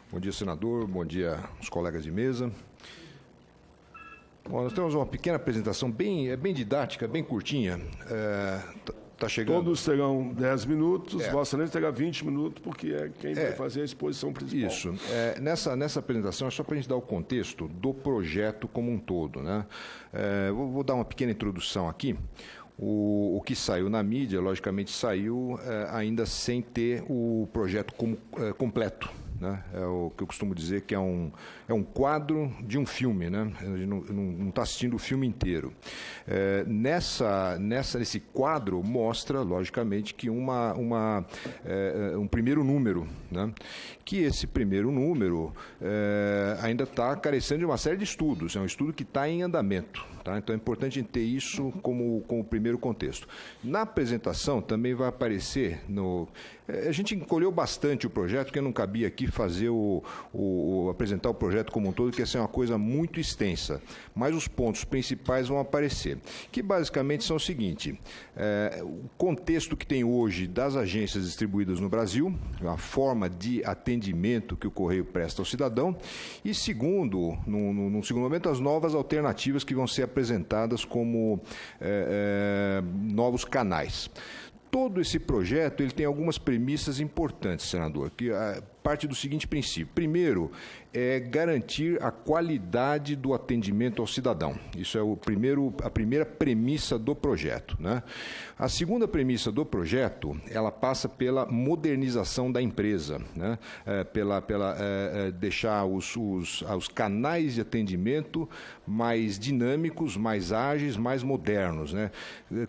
Bom dia, senador. Bom dia, os colegas de mesa. Bom, nós temos uma pequena apresentação bem didática, bem curtinha. Tá chegando. Todos terão 10 minutos, Vossa Excelência terá 20 minutos, porque é quem vai fazer a exposição principal. Isso. Nessa apresentação é só para a gente dar o contexto do projeto como um todo, né? Vou dar uma pequena introdução aqui. O que saiu na mídia, logicamente, saiu ainda sem ter o projeto completo. Né? É o que eu costumo dizer que é um quadro de um filme, né? A gente não está assistindo o filme inteiro. Nesse quadro mostra, logicamente, que um primeiro número, né? Que esse primeiro número ainda está carecendo de uma série de estudos, é um estudo que está em andamento. Tá? Então é importante ter isso como primeiro contexto. Na apresentação também vai aparecer a gente encolheu bastante o projeto, porque não cabia aqui fazer apresentar o projeto como um todo, que ia ser uma coisa muito extensa. Mas os pontos principais vão aparecer, que basicamente são o seguinte: o contexto que tem hoje das agências distribuídas no Brasil, a forma de atendimento que o Correio presta ao cidadão, e segundo, num segundo momento, as novas alternativas que vão ser apresentadas como novos canais. Todo esse projeto ele tem algumas premissas importantes, senador, que parte do seguinte princípio. Primeiro, é garantir a qualidade do atendimento ao cidadão. Isso é a primeira premissa do projeto, né? A segunda premissa do projeto, ela passa pela modernização da empresa, né? Pela deixar os canais de atendimento mais dinâmicos, mais ágeis, mais modernos, né?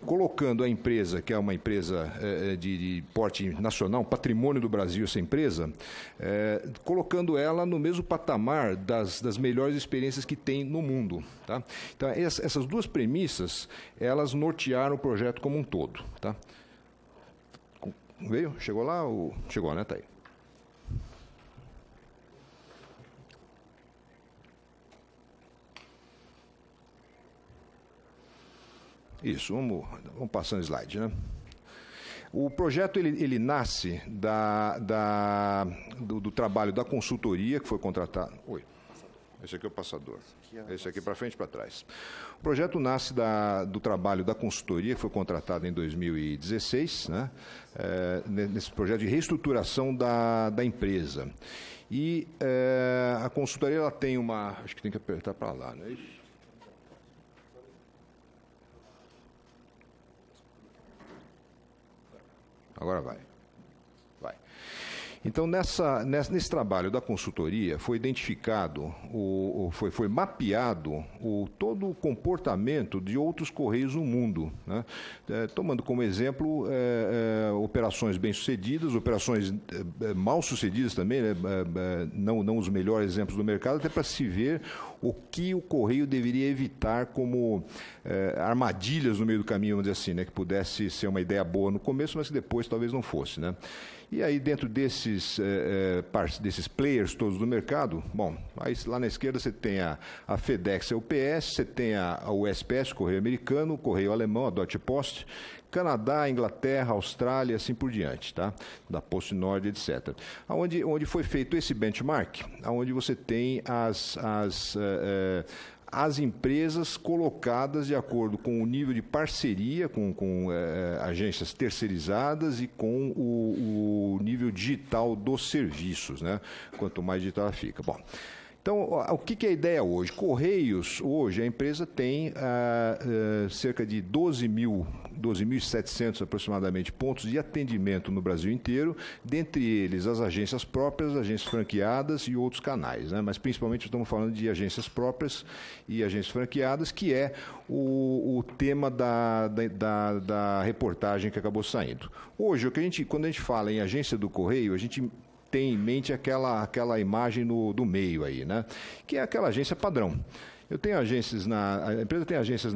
Colocando a empresa, que é uma empresa de porte nacional, patrimônio do Brasil, essa empresa, colocando ela no mesmo patamar das melhores experiências que tem no mundo. Tá? Então, essas duas premissas, elas nortearam o projeto como um todo. Tá? Veio? Chegou lá? Chegou, né? Tá aí. Isso, vamos passando slide, né? O projeto ele nasce do trabalho da consultoria que foi contratada. Oi, esse aqui é o passador. Esse aqui para frente e para trás. O projeto nasce do trabalho da consultoria que foi contratada em 2016, né? Nesse projeto de reestruturação da empresa. E a consultoria ela tem acho que tem que apertar para lá, não é isso? Agora vai. Então, nesse trabalho da consultoria, foi identificado, foi mapeado todo o comportamento de outros correios no mundo, né? Tomando como exemplo operações bem-sucedidas, operações mal-sucedidas também, né? Não os melhores exemplos do mercado, até para se ver o que o correio deveria evitar como armadilhas no meio do caminho, vamos dizer assim, né? Que pudesse ser uma ideia boa no começo, mas que depois talvez não fosse, né? E aí, dentro desses players todos do mercado, bom, aí lá na esquerda você tem a FedEx e a UPS, você tem a USPS, o Correio Americano, o Correio Alemão, a Deutsche Post, Canadá, Inglaterra, Austrália, assim por diante, tá? Da Post Nord, etc. Onde foi feito esse benchmark, onde você tem as empresas colocadas de acordo com o nível de parceria com agências terceirizadas e com o nível digital dos serviços, né? Quanto mais digital fica. Bom, então, o que é a ideia hoje? Correios, hoje, a empresa tem cerca de 12.700 aproximadamente pontos de atendimento no Brasil inteiro, dentre eles as agências próprias, agências franqueadas e outros canais, né? Mas principalmente estamos falando de agências próprias e agências franqueadas, que é o tema da reportagem que acabou saindo. Hoje, quando a gente fala em agência do Correio, a gente tem em mente aquela imagem do meio aí, né? Que é aquela agência padrão. A empresa tem agências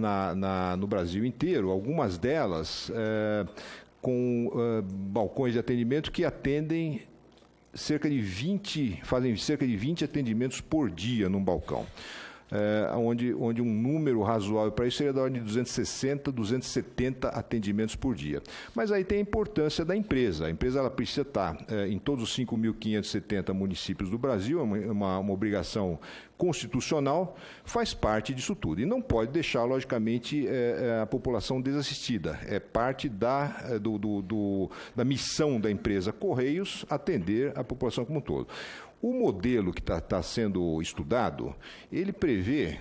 no Brasil inteiro, algumas delas com balcões de atendimento que atendem fazem cerca de 20 atendimentos por dia num balcão. onde um número razoável para isso seria da ordem de 260, 270 atendimentos por dia. Mas aí tem a importância da empresa. A empresa ela precisa estar em todos os 5.570 municípios do Brasil, é uma obrigação constitucional, faz parte disso tudo. E não pode deixar, logicamente, a população desassistida. É parte da missão da empresa Correios atender a população como um todo. O modelo que está sendo estudado, ele prevê,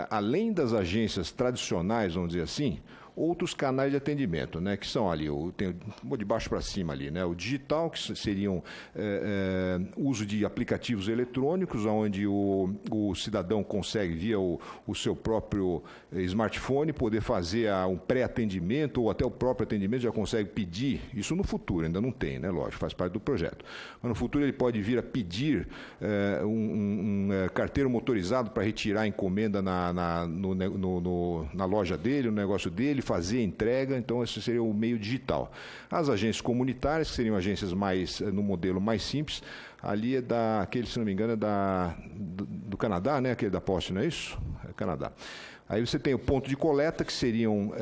além das agências tradicionais, vamos dizer assim, outros canais de atendimento, né, que são ali, vou de baixo para cima ali, né, o digital, que seriam uso de aplicativos eletrônicos, onde o cidadão consegue, via o seu próprio smartphone, poder fazer um pré-atendimento ou até o próprio atendimento, já consegue pedir, isso no futuro, ainda não tem, né, lógico, faz parte do projeto. Mas no futuro ele pode vir a pedir um carteiro motorizado para retirar a encomenda na loja dele, no negócio dele, fazer a entrega, então esse seria o meio digital. As agências comunitárias, que seriam agências no modelo mais simples, ali é aquele, se não me engano, é do Canadá, né? Aquele da Poste, não é isso? É Canadá. Aí você tem o ponto de coleta, que seriam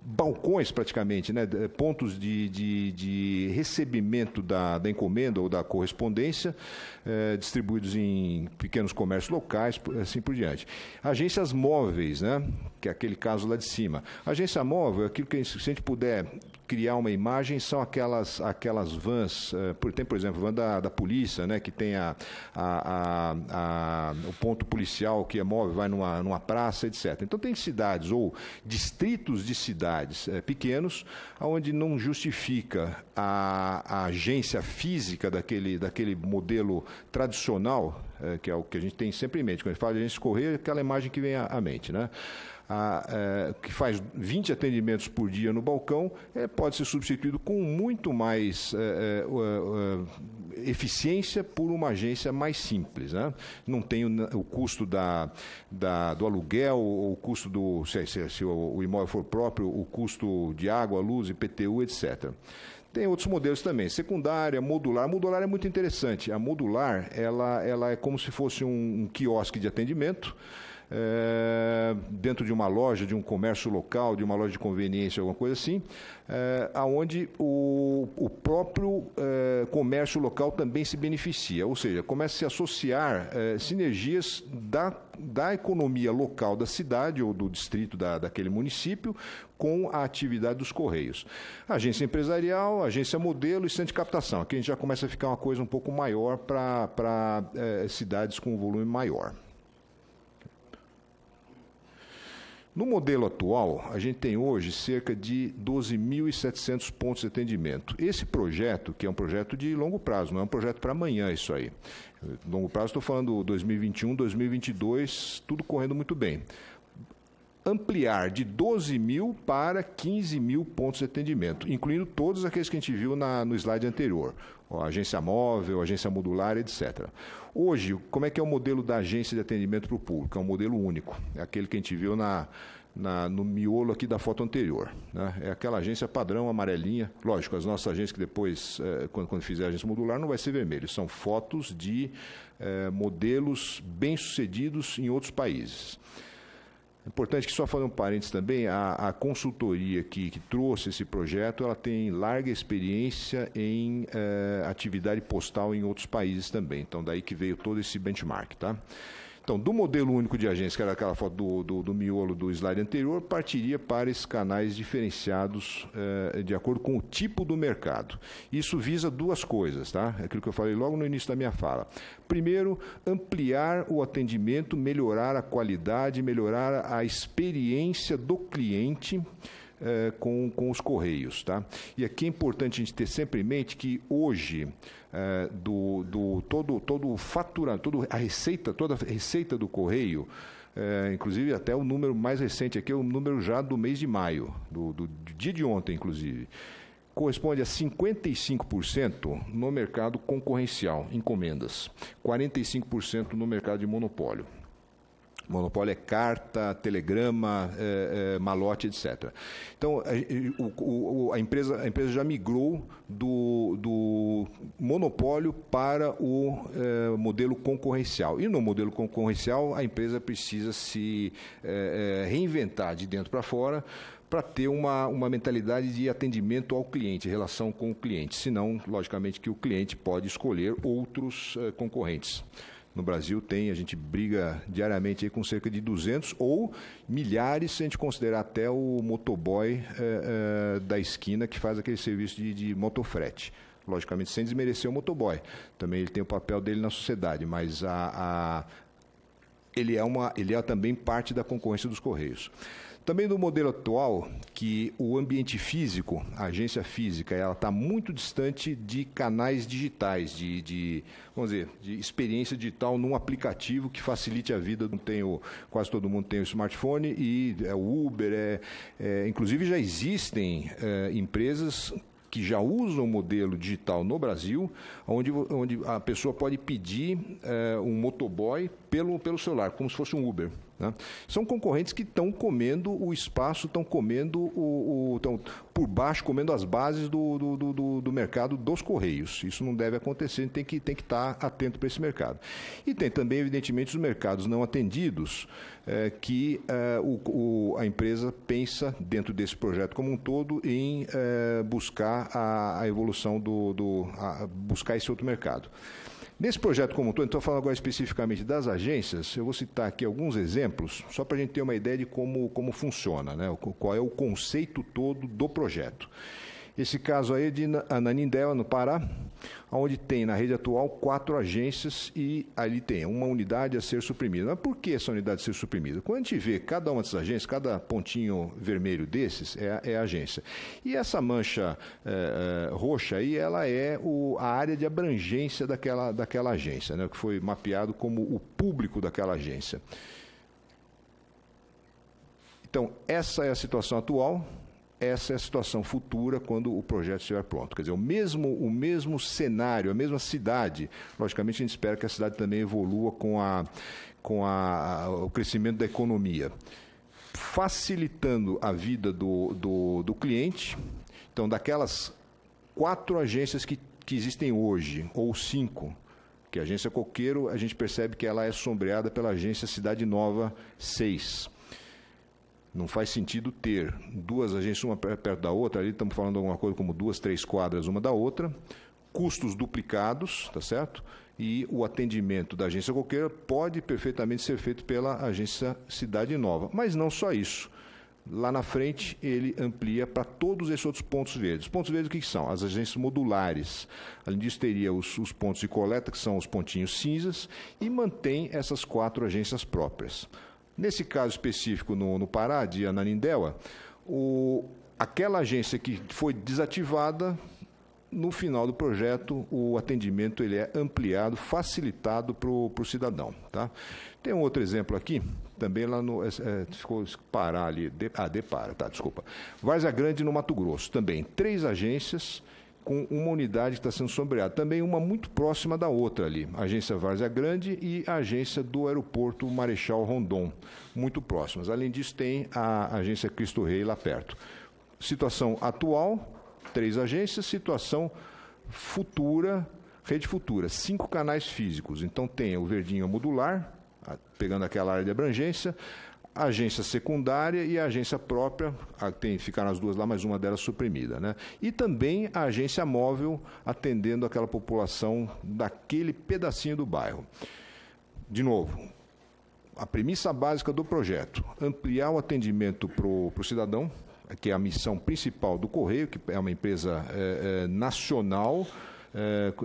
balcões praticamente, né? Pontos de recebimento da encomenda ou da correspondência, distribuídos em pequenos comércios locais, assim por diante. Agências móveis, né? Que é aquele caso lá de cima. Agência móvel, aquilo que se a gente puder criar uma imagem, são aquelas vans, tem, por exemplo, van da polícia, né, que tem o ponto policial que é móvel, vai numa praça, etc. Então, tem cidades ou distritos de cidades pequenos, onde não justifica a agência física daquele modelo tradicional, que é o que a gente tem sempre em mente. Quando a gente fala de agência de correio, é aquela imagem que vem à mente, né? Que faz 20 atendimentos por dia no balcão, pode ser substituído com muito mais eficiência por uma agência mais simples, né? Não tem o custo do aluguel, o custo se o imóvel for próprio, o custo de água, luz, IPTU, etc. Tem outros modelos também, secundária, modular. A modular é muito interessante. A modular, ela é como se fosse um quiosque de atendimento, dentro de uma loja, de um comércio local, de uma loja de conveniência, alguma coisa assim, onde o próprio comércio local também se beneficia, ou seja, começa a se associar sinergias da economia local da cidade ou do distrito daquele município com a atividade dos Correios. Agência empresarial, agência modelo e centro de captação. Aqui a gente já começa a ficar uma coisa um pouco maior para cidades com um volume maior. No modelo atual, a gente tem hoje cerca de 12.700 pontos de atendimento. Esse projeto, que é um projeto de longo prazo, não é um projeto para amanhã isso aí. Longo prazo, estou falando 2021, 2022, tudo correndo muito bem. Ampliar de 12.000 para 15.000 pontos de atendimento, incluindo todos aqueles que a gente viu no slide anterior. Agência móvel, agência modular, etc. Hoje, como é que é o modelo da agência de atendimento para o público? É um modelo único, é aquele que a gente viu no miolo aqui da foto anterior, né? É aquela agência padrão, amarelinha. Lógico, as nossas agências que depois, quando fizer a agência modular, não vai ser vermelho. São fotos de modelos bem-sucedidos em outros países. É importante que, só fazer um parênteses também, a consultoria que trouxe esse projeto, ela tem larga experiência em atividade postal em outros países também. Então, daí que veio todo esse benchmark, tá? Então, do modelo único de agência, que era aquela foto do miolo do slide anterior, partiria para esses canais diferenciados de acordo com o tipo do mercado. Isso visa duas coisas, tá? É aquilo que eu falei logo no início da minha fala. Primeiro, ampliar o atendimento, melhorar a qualidade, melhorar a experiência do cliente com os Correios, tá? E aqui é importante a gente ter sempre em mente que hoje todo o faturamento, toda a receita do Correio, inclusive até o número mais recente aqui é o número já do mês de maio, do dia de ontem, inclusive, corresponde a 55% no mercado concorrencial, encomendas, 45% no mercado de monopólio. Monopólio é carta, telegrama, malote, etc. Então, a empresa já migrou do monopólio para o modelo concorrencial. E no modelo concorrencial, a empresa precisa se reinventar de dentro para fora para ter uma mentalidade de atendimento ao cliente, relação com o cliente. Senão, logicamente, que o cliente pode escolher outros concorrentes. No Brasil a gente briga diariamente aí com cerca de 200 ou milhares, se a gente considerar até o motoboy da esquina que faz aquele serviço de motofrete. Logicamente, sem desmerecer o motoboy. Também ele tem o papel dele na sociedade, mas ele é também parte da concorrência dos Correios. Também no modelo atual, que o ambiente físico, a agência física, ela está muito distante de canais digitais, vamos dizer, de experiência digital num aplicativo que facilite a vida. Quase todo mundo tem o smartphone e o Uber, inclusive já existem empresas que já usam o modelo digital no Brasil, onde a pessoa pode pedir um motoboy pelo celular, como se fosse um Uber. Né? São concorrentes que estão comendo o espaço, estão comendo estão por baixo, comendo as bases do mercado dos Correios. Isso não deve acontecer, tem que estar atento para esse mercado. E tem também, evidentemente, os mercados não atendidos, que a empresa pensa, dentro desse projeto como um todo, em buscar a evolução buscar esse outro mercado. Nesse projeto como um todo, então falando agora especificamente das agências, eu vou citar aqui alguns exemplos, só para a gente ter uma ideia de como funciona, né? Qual é o conceito todo do projeto. Esse caso aí é de Ananindeua, no Pará, onde tem na rede atual 4 agências e ali tem uma unidade a ser suprimida. Mas por que essa unidade ser suprimida? Quando a gente vê cada uma dessas agências, cada pontinho vermelho desses é a agência. E essa mancha roxa aí, ela é a área de abrangência daquela agência, né, que foi mapeado como o público daquela agência. Então, essa é a situação atual. Essa é a situação futura quando o projeto estiver pronto. Quer dizer, o mesmo cenário, a mesma cidade. Logicamente, a gente espera que a cidade também evolua com o crescimento da economia, facilitando a vida do cliente. Então, daquelas 4 agências que existem hoje, ou 5, que a agência Coqueiro, a gente percebe que ela é sombreada pela agência Cidade Nova 6. Não faz sentido ter 2 agências, uma perto da outra, ali estamos falando de alguma coisa como 2, 3 quadras uma da outra, custos duplicados, tá certo? E o atendimento da agência Coqueiro pode perfeitamente ser feito pela agência Cidade Nova. Mas não só isso. Lá na frente, ele amplia para todos esses outros pontos verdes. Os pontos verdes, o que são? As agências modulares. Além disso, teria os pontos de coleta, que são os pontinhos cinzas, e mantém essas 4 agências próprias. Nesse caso específico no Pará, de Ananindeua, aquela agência que foi desativada, no final do projeto, o atendimento ele é ampliado, facilitado para o cidadão. Tá? Tem um outro exemplo aqui, também lá ficou Pará ali, Depara, tá, desculpa. Várzea Grande, no Mato Grosso, também 3 agências, com uma unidade que está sendo sombreada. Também uma muito próxima da outra ali, a agência Várzea Grande e a agência do aeroporto Marechal Rondon, muito próximas. Além disso, tem a agência Cristo Rei lá perto. Situação atual, 3 agências. Situação futura, rede futura, 5 canais físicos. Então, tem o verdinho modular, pegando aquela área de abrangência, a agência secundária e a agência própria, ficaram as 2 lá, mas uma delas suprimida. Né? E também a agência móvel, atendendo aquela população daquele pedacinho do bairro. De novo, a premissa básica do projeto, ampliar o atendimento para o cidadão, que é a missão principal do Correio, que é uma empresa nacional,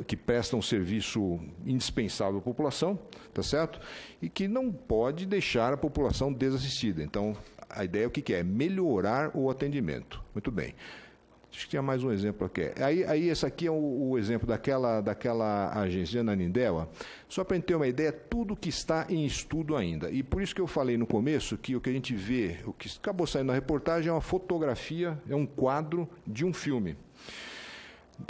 que presta um serviço indispensável à população, tá certo? E que não pode deixar a população desassistida. Então, a ideia é o que é? Melhorar o atendimento. Muito bem. Acho que tinha mais um exemplo aqui. Aí esse aqui é o exemplo daquela agência de Ananindeua. Só para a gente ter uma ideia, tudo que está em estudo ainda. E por isso que eu falei no começo que o que a gente vê, o que acabou saindo na reportagem é uma fotografia, é um quadro de um filme.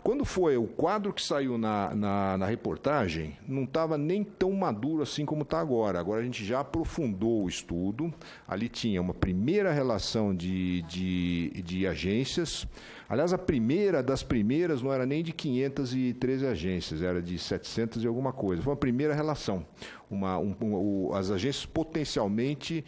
Quando foi o quadro que saiu na reportagem, não estava nem tão maduro assim como está agora. Agora a gente já aprofundou o estudo. Ali tinha uma primeira relação de agências. Aliás, a primeira das primeiras não era nem de 513 agências, era de 700 e alguma coisa. Foi uma primeira relação. As agências potencialmente,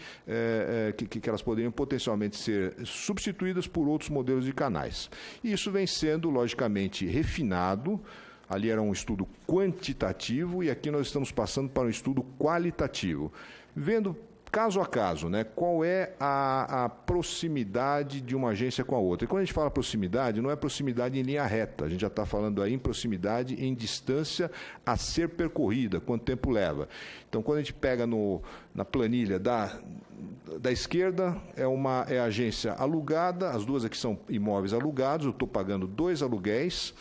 que elas poderiam potencialmente ser substituídas por outros modelos de canais. E isso vem sendo, logicamente, refinado. Ali era um estudo quantitativo e aqui nós estamos passando para um estudo qualitativo, vendo caso a caso, né? Qual é a proximidade de uma agência com a outra. E quando a gente fala proximidade, não é proximidade em linha reta, a gente já está falando aí em proximidade em distância a ser percorrida, quanto tempo leva. Então, quando a gente pega na planilha da esquerda, é a agência alugada, as duas aqui são imóveis alugados, eu estou pagando 2 aluguéis.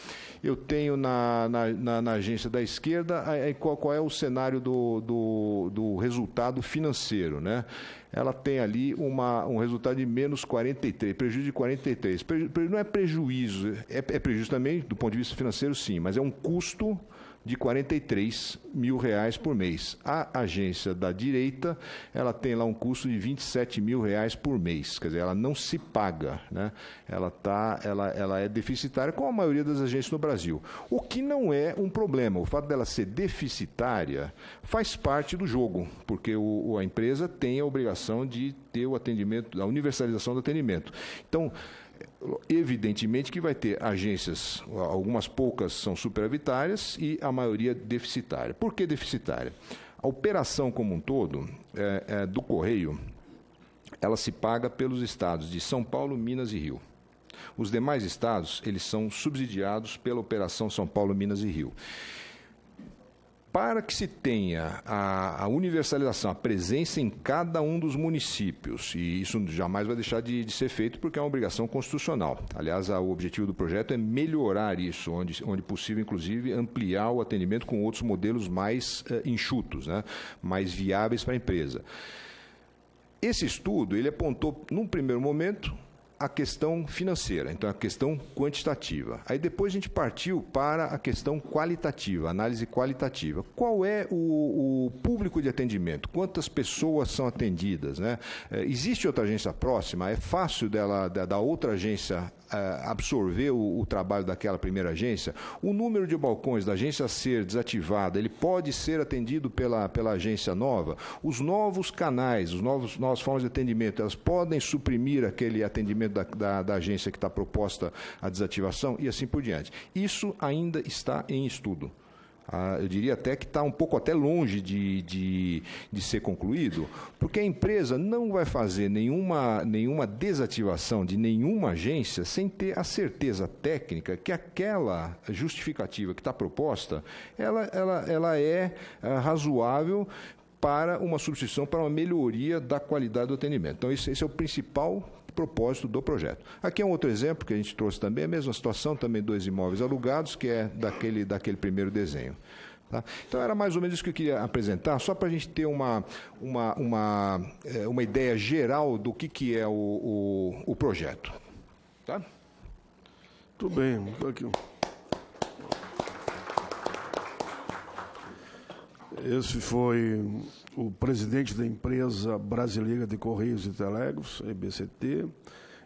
Eu tenho na agência da esquerda qual é o cenário do resultado financeiro, né? Ela tem ali um resultado de menos 43, prejuízo de 43. Não é prejuízo, é prejuízo também do ponto de vista financeiro, sim, mas é um custo de R$43 mil por mês. A agência da direita, ela tem lá um custo de R$27 mil por mês, quer dizer, ela não se paga, né? Ela é deficitária, como a maioria das agências no Brasil. O que não é um problema, o fato dela ser deficitária faz parte do jogo, porque a empresa tem a obrigação de ter o atendimento, a universalização do atendimento. Então, evidentemente que vai ter agências, algumas poucas são superavitárias e a maioria deficitária. Por que deficitária? A operação como um todo do Correio, ela se paga pelos estados de São Paulo, Minas e Rio. Os demais estados, eles são subsidiados pela operação São Paulo, Minas e Rio. Para que se tenha a universalização, a presença em cada um dos municípios, e isso jamais vai deixar de ser feito porque é uma obrigação constitucional. Aliás, o objetivo do projeto é melhorar isso, onde possível, inclusive, ampliar o atendimento com outros modelos mais enxutos, né, mais viáveis para a empresa. Esse estudo, ele apontou, num primeiro momento, a questão financeira, então a questão quantitativa. Aí depois a gente partiu para a questão qualitativa, análise qualitativa. Qual é o público de atendimento? Quantas pessoas são atendidas, né? Existe outra agência próxima? É fácil da outra agência absorver o trabalho daquela primeira agência? O número de balcões da agência ser desativada, ele pode ser atendido pela agência nova? Os novos canais, novas formas de atendimento, elas podem suprimir aquele atendimento da agência que está proposta a desativação e assim por diante. Isso ainda está em estudo. Eu diria até que está um pouco até longe de ser concluído, porque a empresa não vai fazer nenhuma desativação de nenhuma agência sem ter a certeza técnica que aquela justificativa que está proposta, ela é razoável para uma substituição, para uma melhoria da qualidade do atendimento. Então, esse é o principal propósito do projeto. Aqui é um outro exemplo que a gente trouxe também, a mesma situação, também 2 imóveis alugados, que é daquele primeiro desenho. Tá? Então, era mais ou menos isso que eu queria apresentar, só para a gente ter uma ideia geral do que é o projeto. Tá? Tudo bem. Aqui. Esse foi o presidente da Empresa Brasileira de Correios e Telégrafos, EBCT,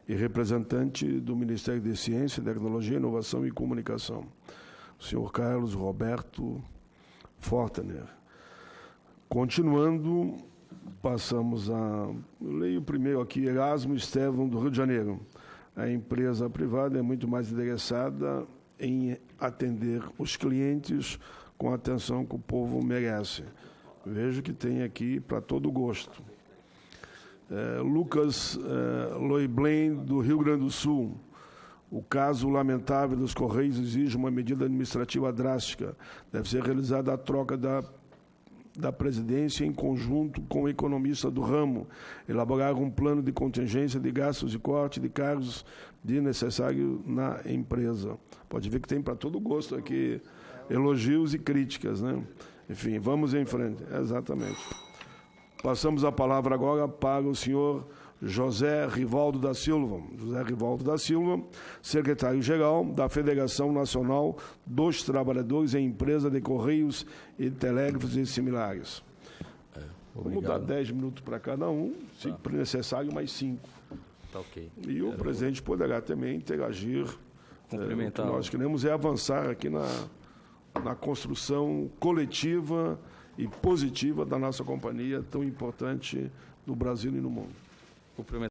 e representante do Ministério de Ciência, Tecnologia, Inovação e Comunicação, o senhor Carlos Roberto Fortaner. Continuando, passamos a... Eu leio primeiro aqui, Erasmo Estevão, do Rio de Janeiro. A empresa privada é muito mais interessada em atender os clientes com a atenção que o povo merece. Vejo que tem aqui para todo gosto. Lucas Loiblen, do Rio Grande do Sul. O caso lamentável dos Correios exige uma medida administrativa drástica. Deve ser realizada a troca da presidência em conjunto com o economista do ramo, elaborar um plano de contingência de gastos e corte de cargos de necessário na empresa. Pode ver que tem para todo gosto aqui elogios e críticas, né? Enfim, vamos em frente. Exatamente. Passamos a palavra agora para o senhor José Rivaldo da Silva, secretário-geral da Federação Nacional dos Trabalhadores em Empresa de Correios e Telégrafos e similares. Vamos dar 10 minutos para cada um, se necessário, mais 5. Tá ok. E o presidente poderá também interagir. Complementar. O que nós queremos é avançar aqui na construção coletiva e positiva da nossa companhia, tão importante no Brasil e no mundo. Cumprimentar